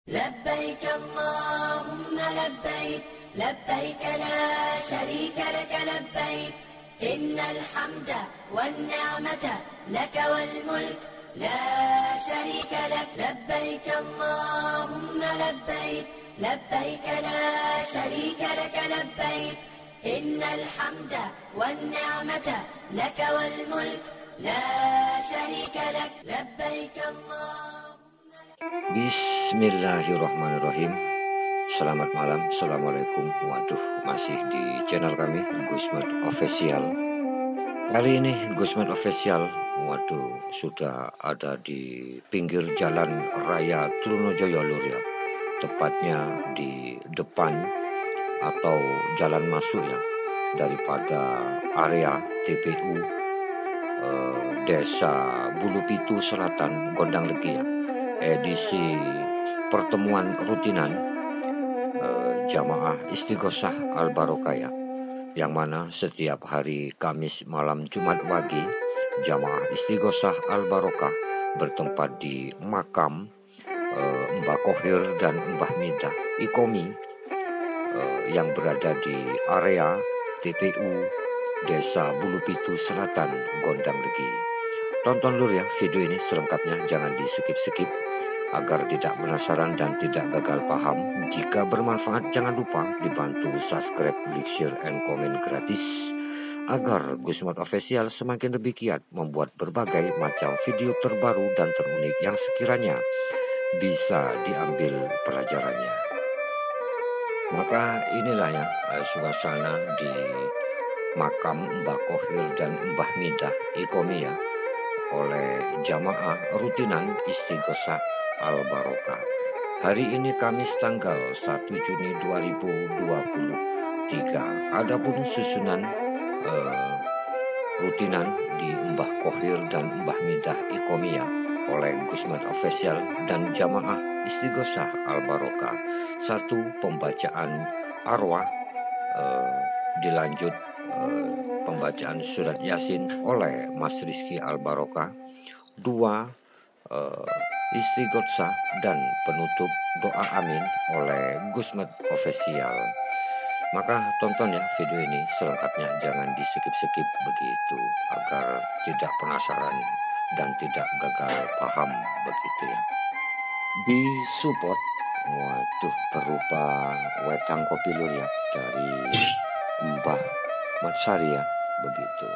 لبيك اللهم لبيك لبيك لا شريك لك لبيك إن الحمد والنعمة لك والملك لا شريك لك لبيك اللهم لبيك لبيك لا شريك لك لبيك إن الحمد والنعمة لك والملك لا شريك لك لبيك اللهم. Bismillahirrahmanirrahim. Selamat malam, assalamualaikum. Waduh, masih di channel kami Gusmed Official. Kali ini Gusmed Official, waduh, sudah ada di pinggir jalan raya Trunojoyo Lur ya. Tepatnya di depan atau jalan masuk ya daripada area TPU Desa Bulupitu Selatan Gondang Legi ya. Edisi pertemuan rutinan Jamaah Istighosah Al-Barokah ya, yang mana setiap hari Kamis malam Jumat pagi Jamaah Istighosah Al-Barokah bertempat di makam Mbah Khohir dan Mbah Midah Ikomi yang berada di area TPU Desa Bulupitu Selatan Gondang Legi. Tonton dulu ya video ini selengkapnya, jangan di skip-skip agar tidak penasaran dan tidak gagal paham. Jika bermanfaat jangan lupa dibantu subscribe, like, share, and komen gratis agar Gusmed Official semakin lebih giat membuat berbagai macam video terbaru dan terunik yang sekiranya bisa diambil pelajarannya. Maka inilah ya suasana di makam Mbah Khohir dan Mbah Midah Ikomi ya oleh jamaah rutinan Istighosah Al-Barokah. Hari ini Kamis tanggal 1 Juni 2023. Adapun susunan rutinan di Mbah Khohir dan Mbah Midah Ikomi ya oleh Gusmed Official dan jamaah Istighosah Al-Barokah. 1. Pembacaan arwah, dilanjut pembacaan surat Yasin oleh Mas Rizky Al-Barokah. 2. Istighosah dan penutup doa amin oleh Gusmed Official. Maka tonton ya video ini selengkapnya, jangan di skip-skip begitu agar tidak penasaran dan tidak gagal paham begitu ya. Di support, waduh, berupa wetang kopi lur ya dari Mbah Matsari ya begitu.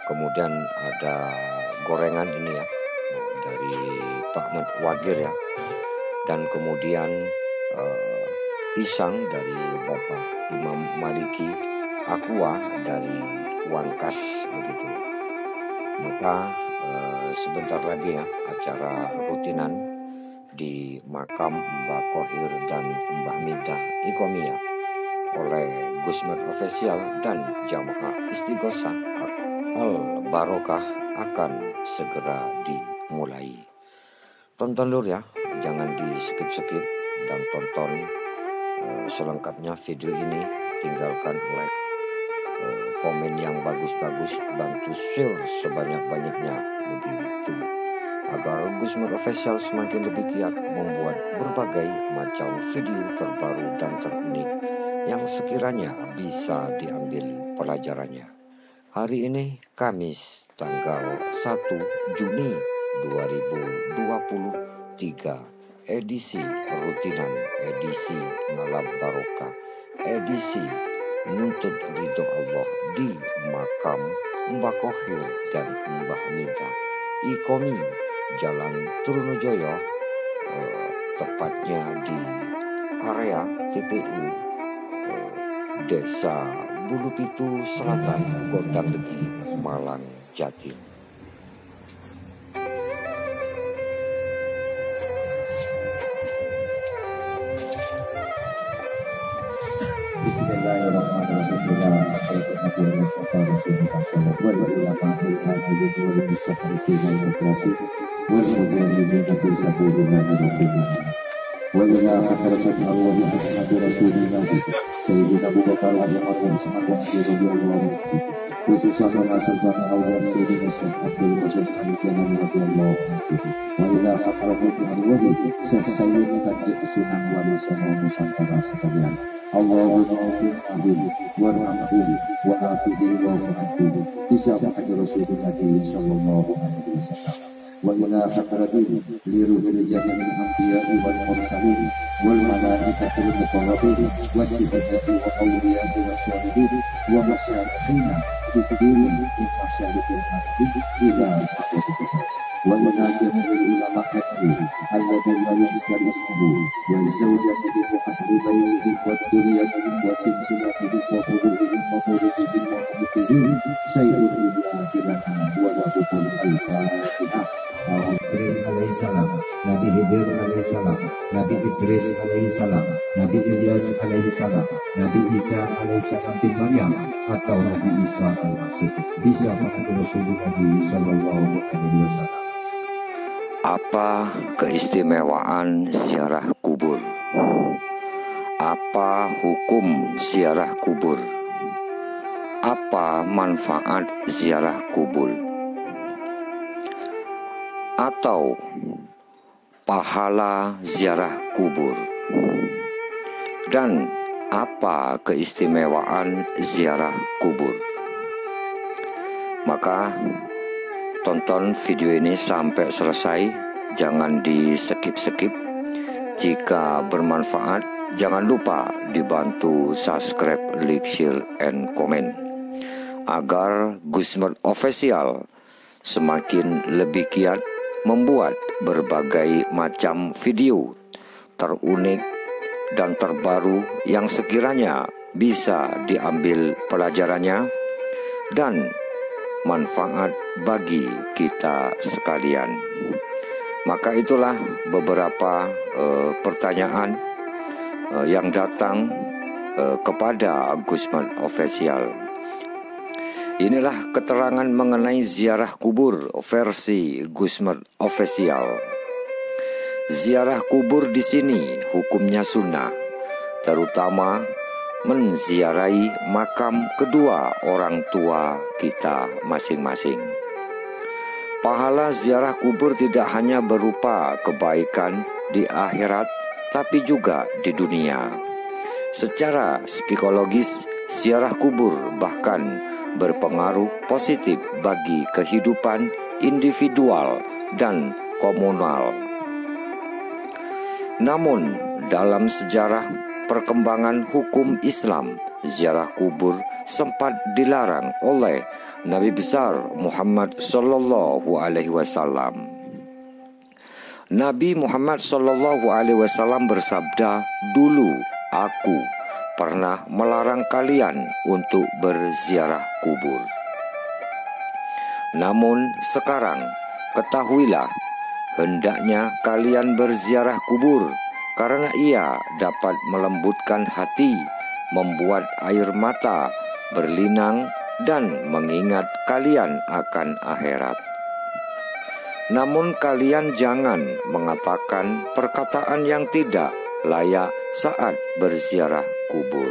Kemudian ada gorengan ini ya dari Pak Mat Wagir ya, dan kemudian pisang dari Bapak Imam Maliki, aqua dari Wangkas begitu. Maka sebentar lagi ya acara rutinan di makam Mbah Khohir dan Mbah Midah Ikomi ya oleh Gusmed Official dan jamaah Istighosah Al-Barokah akan segera dimulai. Tonton dulu ya, jangan di skip-skip, dan tonton selengkapnya video ini. Tinggalkan like, komen yang bagus-bagus, bantu share sebanyak-banyaknya begitu agar Gusmed Official semakin lebih giat membuat berbagai macam video terbaru dan terunik yang sekiranya bisa diambil pelajarannya. Hari ini Kamis tanggal 1 Juni 2023, edisi rutinan, edisi Malam Barokah, edisi nuntut ridho Allah di makam Mbah Khohir dan Mbah Midah Ikomi, Jalan Trunojoyo, tepatnya di area TPU Desa Bulupitu Selatan Gondang Legi, Malang, Jatim. khususnya memasukkan Allah Sayyidina Syekh Abdul Qadir Al-Jilani radhiyallahu anhu wa ila hadratil arwahi Syekh Sayyid Kadir Sunan Wali Songo Nusantara sekalian. Allahumma amin warhamhu wa afihi wa rahmatuhu bisa menghadiri Rasulullah sallallahu alaihi wasallam wa ila hadratil liruhil jami'il anbiya'i wal mursalin wal malaikatil muqarrabin wasyuhada'i wa awliya'i wasyahidin wa masyarakhina bidin masyarakhil ardi ila wa munajjatil ulama hadri alladhina yastarisuhu wa zawjatihi wa ahli baitihi wa dhurriyyatihi wa silsilatihim wa quluhihim wa qulubihim wa qulubihim sayyidul ilahilana wa lahukum al-fatihah. Alaihissalam, Nabi Hidir alaihissalam, Nabi Idris alaihissalam, Nabi Ilyas alaihissalam, Nabi Isa alaihissalam bin Maryam atau Nabi Isa al-Masih bisa menghadiri Rasulullah sallallahu alaihi wasallam. Apa keistimewaan ziarah kubur? Apa hukum ziarah kubur? Apa manfaat ziarah kubur? Atau pahala ziarah kubur? Dan apa keistimewaan ziarah kubur? Maka tonton video ini sampai selesai, jangan di skip-skip. Jika bermanfaat, jangan lupa dibantu subscribe, like, share, and comment agar Gusmer Official semakin lebih giat membuat berbagai macam video terunik dan terbaru yang sekiranya bisa diambil pelajarannya dan manfaat bagi kita sekalian. Maka itulah beberapa pertanyaan yang datang kepada Gusman Official. Inilah keterangan mengenai ziarah kubur versi Gusman Official. Ziarah kubur di sini hukumnya sunnah, terutama menziarahi makam kedua orang tua kita masing-masing. Pahala ziarah kubur tidak hanya berupa kebaikan di akhirat, tapi juga di dunia. Secara psikologis, ziarah kubur bahkan berpengaruh positif bagi kehidupan individual dan komunal. Namun, dalam sejarah perkembangan hukum Islam, ziarah kubur sempat dilarang oleh Nabi besar Muhammad sallallahu alaihi wasallam. Nabi Muhammad sallallahu alaihi wasallam bersabda, "Dulu aku pernah melarang kalian untuk berziarah kubur. Namun sekarang ketahuilah, hendaknya kalian berziarah kubur karena ia dapat melembutkan hati, membuat air mata berlinang dan mengingat kalian akan akhirat. Namun kalian jangan mengatakan perkataan yang tidak layak saat berziarah kubur."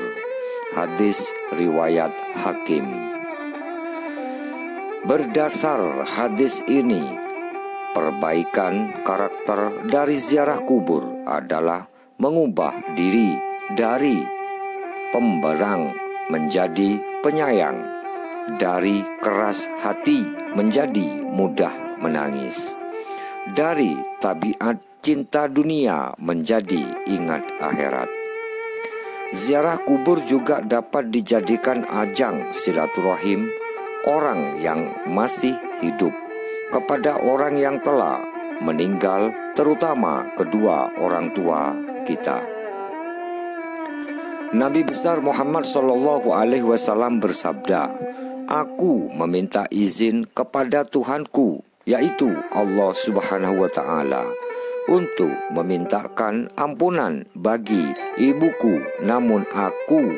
Hadis riwayat Hakim. Berdasar hadis ini, perbaikan karakter dari ziarah kubur adalah mengubah diri dari pemberang menjadi penyayang, dari keras hati menjadi mudah menangis, dari tabiat cinta dunia menjadi ingat akhirat. Ziarah kubur juga dapat dijadikan ajang silaturahim orang yang masih hidup kepada orang yang telah meninggal, terutama kedua orang tua kita. Nabi besar Muhammad sallallahu alaihi wasallam bersabda, "Aku meminta izin kepada Tuhanku, yaitu Allah Subhanahu wa taala, untuk memintakan ampunan bagi ibuku, namun aku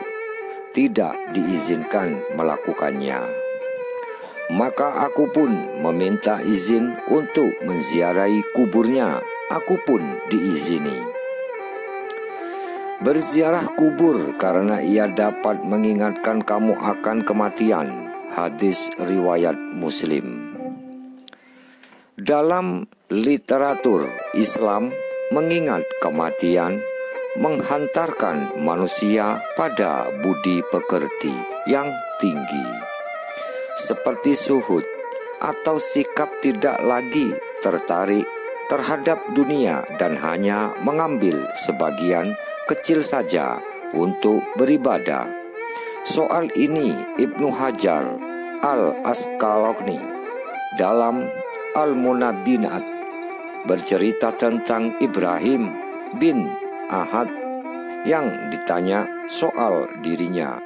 tidak diizinkan melakukannya. Maka aku pun meminta izin untuk menziarahi kuburnya, aku pun diizini." Berziarah kubur karena ia dapat mengingatkan kamu akan kematian. Hadis riwayat Muslim. Dalam literatur Islam, mengingat kematian menghantarkan manusia pada budi pekerti yang tinggi, seperti zuhud atau sikap tidak lagi tertarik terhadap dunia dan hanya mengambil sebagian kecil saja untuk beribadah. Soal ini Ibnu Hajar Al-Asqalani dalam Al-Munabinat bercerita tentang Ibrahim bin Ahad yang ditanya soal dirinya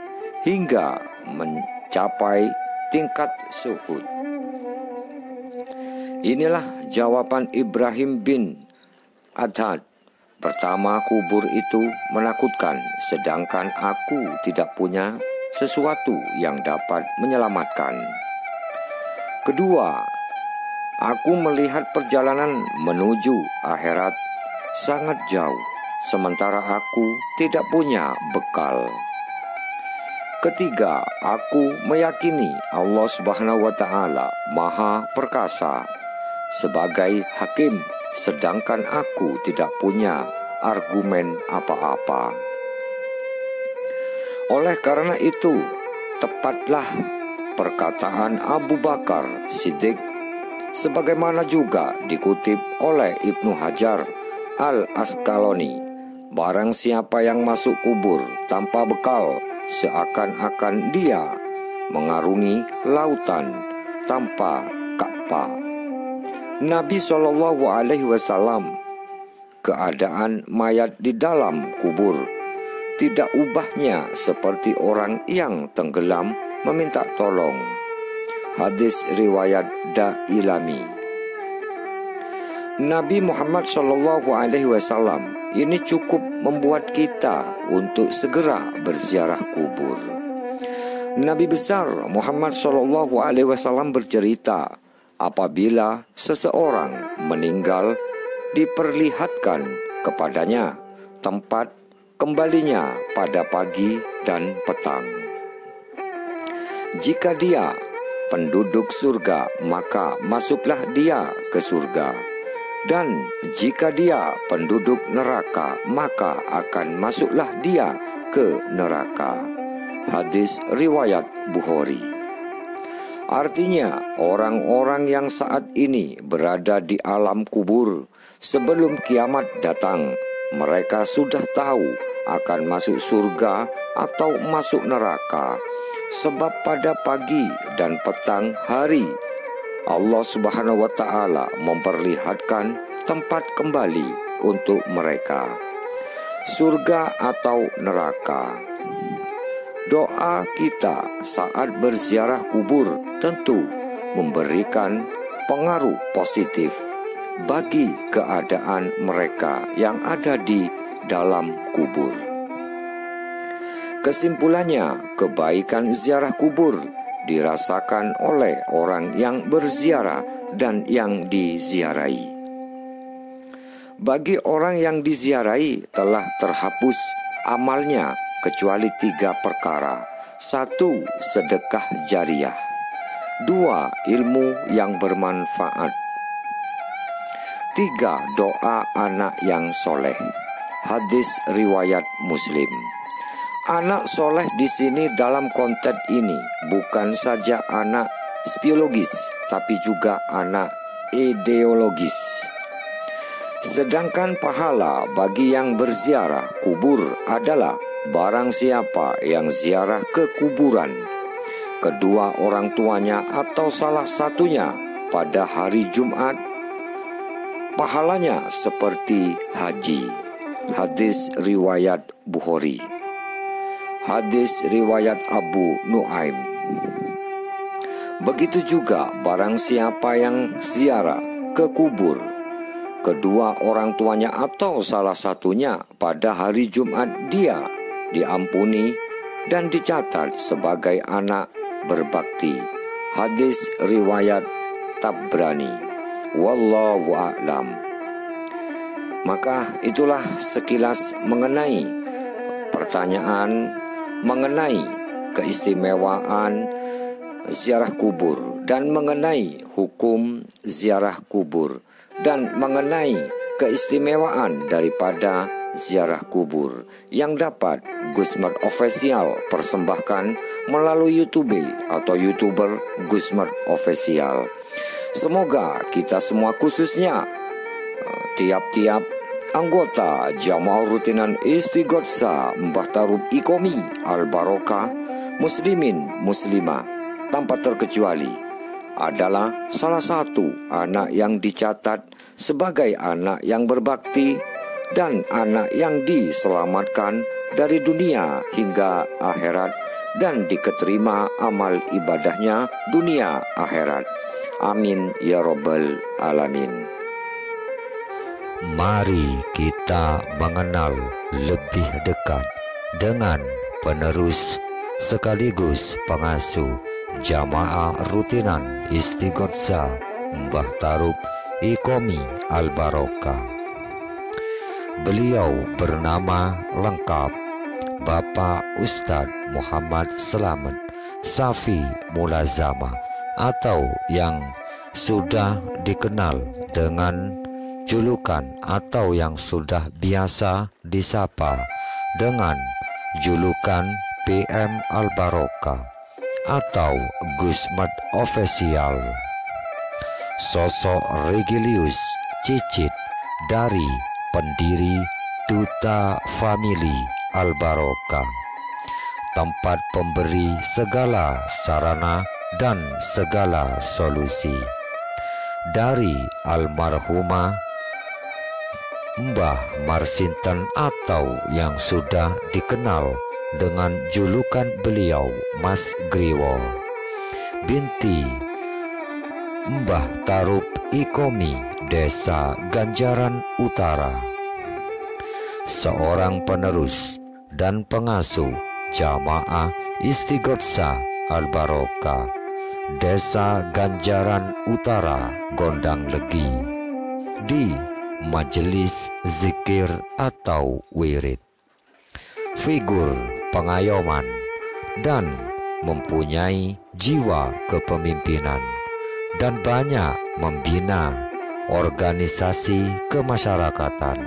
hingga mencapai tingkat zuhud. Inilah jawaban Ibrahim bin Adhad. Pertama, kubur itu menakutkan, sedangkan aku tidak punya sesuatu yang dapat menyelamatkan. Kedua, aku melihat perjalanan menuju akhirat sangat jauh, sementara aku tidak punya bekal. Ketiga, aku meyakini Allah Subhanahu wa Ta'ala Maha Perkasa sebagai hakim, sedangkan aku tidak punya argumen apa-apa. Oleh karena itu, tepatlah perkataan Abu Bakar Siddiq, sebagaimana juga dikutip oleh Ibnu Hajar Al-Asqalani, barang siapa yang masuk kubur tanpa bekal, seakan-akan dia mengarungi lautan tanpa kapal. Nabi SAW, keadaan mayat di dalam kubur tidak ubahnya seperti orang yang tenggelam meminta tolong. Hadis riwayat Dailami. Nabi Muhammad SAW ini cukup membuat kita untuk segera berziarah kubur. Nabi besar Muhammad SAW bercerita, apabila seseorang meninggal, diperlihatkan kepadanya tempat kembalinya pada pagi dan petang. Jika dia penduduk surga, maka masuklah dia ke surga. Dan jika dia penduduk neraka, maka akan masuklah dia ke neraka. Hadis riwayat Bukhari. Artinya, orang-orang yang saat ini berada di alam kubur, sebelum kiamat datang, mereka sudah tahu akan masuk surga atau masuk neraka. Sebab pada pagi dan petang hari, Allah Subhanahu wa Ta'ala memperlihatkan tempat kembali untuk mereka, surga atau neraka. Doa kita saat berziarah kubur tentu memberikan pengaruh positif bagi keadaan mereka yang ada di dalam kubur. Kesimpulannya, kebaikan ziarah kubur dirasakan oleh orang yang berziarah dan yang diziarahi. Bagi orang yang diziarahi telah terhapus amalnya kecuali 3 perkara. 1. Sedekah jariah. 2. Ilmu yang bermanfaat. 3. Doa anak yang soleh. Hadis riwayat Muslim. Anak soleh di sini dalam konteks ini bukan saja anak biologis, tapi juga anak ideologis. Sedangkan pahala bagi yang berziarah kubur adalah barang siapa yang ziarah ke kuburan kedua orang tuanya atau salah satunya pada hari Jumat, pahalanya seperti haji. Hadis riwayat Bukhari. Hadis riwayat Abu Nuaim. Begitu juga barang siapa yang ziarah ke kubur kedua orang tuanya atau salah satunya pada hari Jumat, dia diampuni dan dicatat sebagai anak berbakti. Hadis riwayat Tabrani. Wallahu a'lam. Maka itulah sekilas mengenai pertanyaan mengenai keistimewaan ziarah kubur dan mengenai hukum ziarah kubur dan mengenai keistimewaan daripada ziarah kubur yang dapat Gusmart Official persembahkan melalui YouTube atau YouTuber Gusmart Official. Semoga kita semua, khususnya tiap-tiap anggota Jamaah Rutinan Istighotsah Mbah Tarub Ikomi Al Barokah, muslimin muslimah tanpa terkecuali, adalah salah satu anak yang dicatat sebagai anak yang berbakti dan anak yang diselamatkan dari dunia hingga akhirat dan diketerima amal ibadahnya dunia akhirat. Amin ya Rabbal Alamin. Mari kita mengenal lebih dekat dengan penerus sekaligus pengasuh Jamaah Rutinan Istighotsah Mbah Tarub Ikomi Al Barokah. Beliau bernama lengkap Bapak Ustadz Muhammad Selamat Safi Mulazama, atau yang sudah dikenal dengan julukan atau yang sudah biasa disapa dengan julukan PM Al Barokah atau Gusmart Official. Sosok Regilius Cicit dari pendiri Duta Family Al Barokah, tempat pemberi segala sarana dan segala solusi. Dari almarhumah Mbah Marsinten atau yang sudah dikenal dengan julukan beliau Mas Griwo, binti Mbah Tarub Ikomi Desa Ganjaran Utara, seorang penerus dan pengasuh Jamaah Istighotsah Al Barokah Desa Ganjaran Utara Gondang Legi di Majelis Zikir atau Wirid. Figur pengayoman dan mempunyai jiwa kepemimpinan dan banyak membina organisasi kemasyarakatan.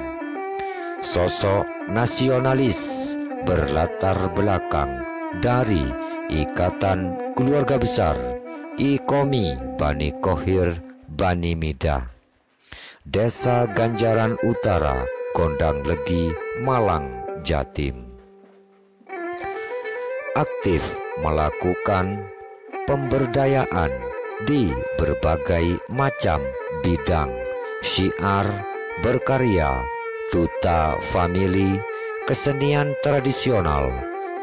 Sosok nasionalis berlatar belakang dari Ikatan Keluarga Besar Ikomi Bani Kohir Bani Midah, Desa Ganjaran Utara Gondang Legi, Malang, Jatim. Aktif melakukan pemberdayaan di berbagai macam bidang, syiar, berkarya, duta famili, kesenian tradisional,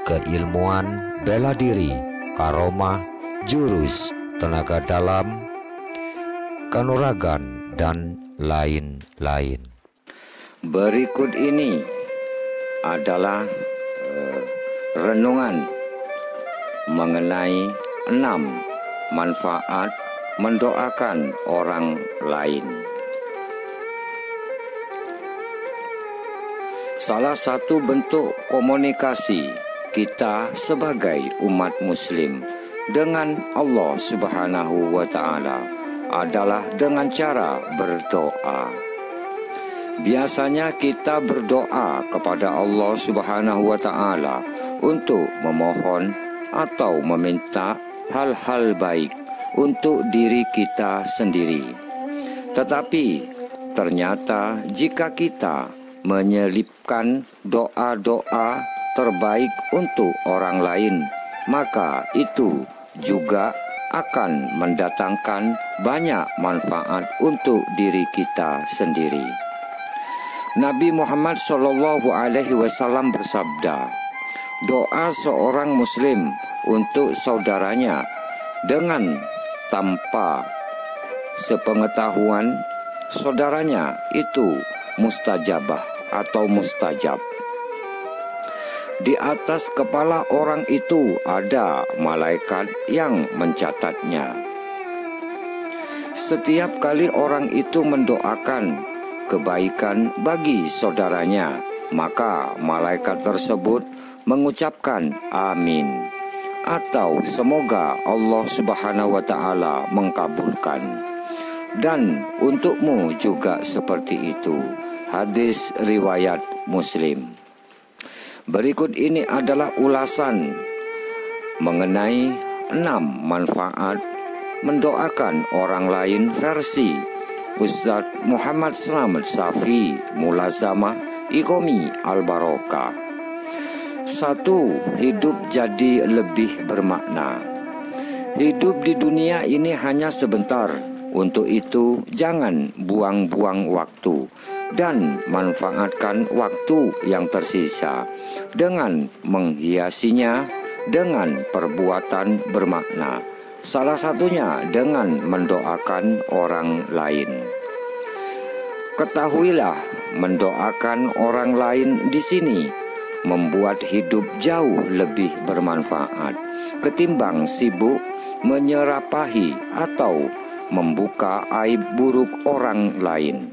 keilmuan, bela diri, karomah, jurus, tenaga dalam, kanuragan, dan lain-lain. Berikut ini adalah renungan mengenai 6 manfaat mendoakan orang lain. Salah satu bentuk komunikasi kita sebagai umat muslim dengan Allah Subhanahu wa Ta'ala adalah dengan cara berdoa. Biasanya kita berdoa kepada Allah Subhanahu wa Ta'ala untuk memohon atau meminta hal-hal baik untuk diri kita sendiri. Tetapi ternyata jika kita menyelipkan doa-doa terbaik untuk orang lain, maka itu juga akan mendatangkan banyak manfaat untuk diri kita sendiri. Nabi Muhammad SAW bersabda, doa seorang muslim untuk saudaranya dengan tanpa sepengetahuan saudaranya itu mustajabah atau mustajab. Di atas kepala orang itu ada malaikat yang mencatatnya. Setiap kali orang itu mendoakan kebaikan bagi saudaranya, maka malaikat tersebut mengucapkan amin. atau semoga Allah Subhanahu wa taala mengkabulkan. Dan untukmu juga seperti itu. Hadis riwayat Muslim. Berikut ini adalah ulasan mengenai 6 manfaat mendoakan orang lain versi Ustadz Muhammad Slamet Safi Mulazamah Iqomi Al-Barokah. 1. Hidup jadi lebih bermakna. Hidup di dunia ini hanya sebentar. Untuk itu jangan buang-buang waktu dan manfaatkan waktu yang tersisa dengan menghiasinya dengan perbuatan bermakna. Salah satunya dengan mendoakan orang lain. Ketahuilah, mendoakan orang lain di sini membuat hidup jauh lebih bermanfaat ketimbang sibuk menyerapahi atau membuka aib buruk orang lain.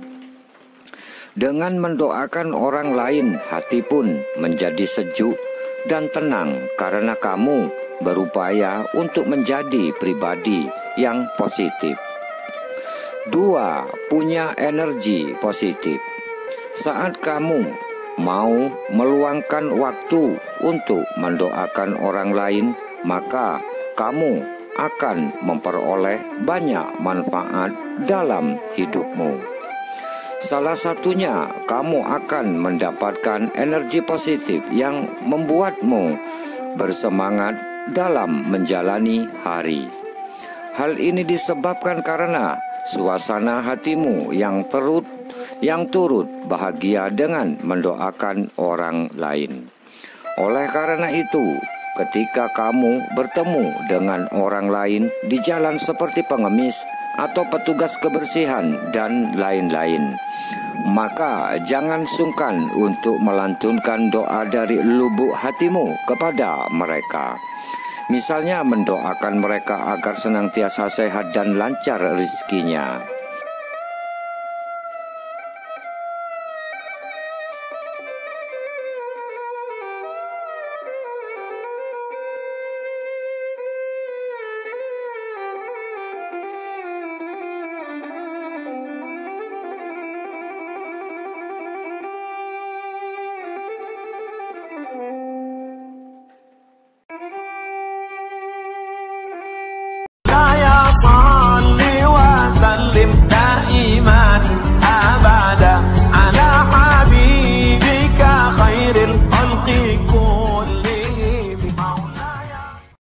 Dengan mendoakan orang lain, hati pun menjadi sejuk dan tenang karena kamu berupaya untuk menjadi pribadi yang positif. 2. Punya energi positif. Saat kamu mau meluangkan waktu untuk mendoakan orang lain, maka kamu akan memperoleh banyak manfaat dalam hidupmu. Salah satunya, kamu akan mendapatkan energi positif yang membuatmu bersemangat dalam menjalani hari. Hal ini disebabkan karena suasana hatimu yang turut bahagia dengan mendoakan orang lain. Oleh karena itu, ketika kamu bertemu dengan orang lain di jalan seperti pengemis atau petugas kebersihan dan lain-lain, maka jangan sungkan untuk melantunkan doa dari lubuk hatimu kepada mereka. Misalnya mendoakan mereka agar senantiasa sehat dan lancar rezekinya.